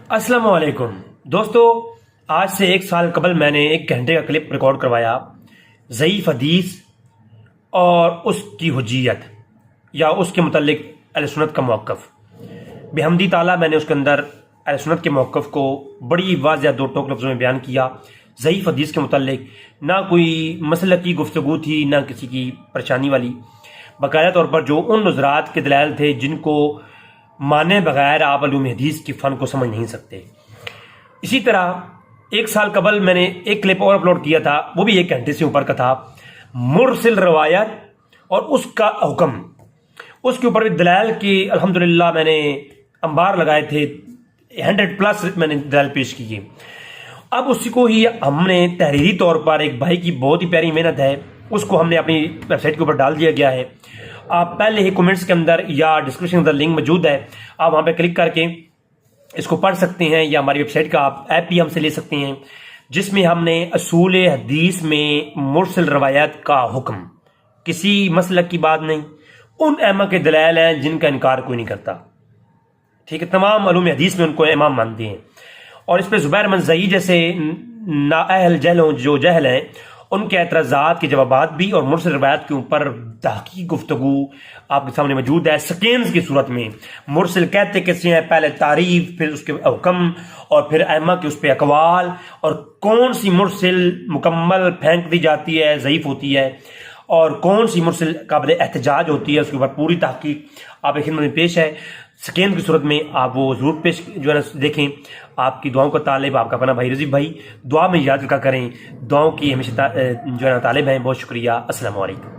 अस्सलाम वालेकुम दोस्तों, आज से एक साल कबल मैंने 1 घंटे का क्लिप रिकॉर्ड करवाया ज़ईफ़ हदीस और उसकी हुज्जियत या उसके मुतल्लिक अहले सुन्नत का मौक़िफ़। बेहमदी ताला मैंने उसके अंदर अहले सुन्नत के मौक़िफ़ को बड़ी वाज़ेह दो टोक लफ्ज़ों में बयान किया। ज़ईफ़ हदीस के मुतल्लिक ना कोई मसलक की गुफ्तगू थी, ना किसी की परेशानी वाली। बाकायदा तौर पर जो उन नज़रात के दलाइल थे जिनको माने बगैर आप अलूम हदीस की फ़न को समझ नहीं सकते। इसी तरह 1 साल कबल मैंने एक क्लिप और अपलोड किया था, वो भी 1 घंटे से ऊपर का था, मुरसिल रवायत और उसका हुक्म। उसके ऊपर भी दलाइल की अल्हम्दुलिल्लाह मैंने अंबार लगाए थे, 100+ मैंने दलाइल पेश किए। अब उसी को ही हमने तहरीरी तौर पर, एक भाई की बहुत ही प्यारी मेहनत है, उसको हमने अपनी वेबसाइट के ऊपर डाल दिया गया है। आप पहले ही कमेंट्स के अंदर या डिस्क्रिप्शन के अंदर लिंक मौजूद है, आप वहाँ पे क्लिक करके इसको पढ़ सकते हैं, या हमारी वेबसाइट का आप ऐप भी हमसे ले सकते हैं, जिसमें हमने असूल हदीस में मुरसल रवायत का हुक्म, किसी मसलक की बात नहीं, उन अइम्मा के दलाइल हैं जिनका इनकार कोई नहीं करता। ठीक है, तमाम अलूम हदीस में उनको इमाम मानते हैं। और इस पर ज़ुबैर मंज़ई जैसे नाअहल जहलों जो जहल हैं, उनके एतराज़ात के जवाबात भी और मुरसल रवायत के ऊपर तहक़ीक़ गुफ्तगू आपके सामने मौजूद है सेकेंड्स की सूरत में। मुरसल कहते कैसे हैं, पहले तारीफ, फिर उसके हुक्म, और फिर अइम्मा के उस पर अक़वाल, और कौन सी मुरसल मुकम्मल फेंक दी जाती है, ज़ईफ़ होती है, और कौन सी मुरसल काबिल एहतजाज होती है, उसके ऊपर पूरी तहक़ीक़ आपकी खिदमत में पेश है सेकेंड की सूरत में। आप वो ज़रूर पेश जो है ना देखें। आपकी दुआओं का तालिब आपका अपना भाई रज़ीफ़ भाई, दुआ में याद रखा करें, दुआओं की हमेशा जो है ना तालिब हैं। बहुत शुक्रिया। अस्सलाम वालेकुम।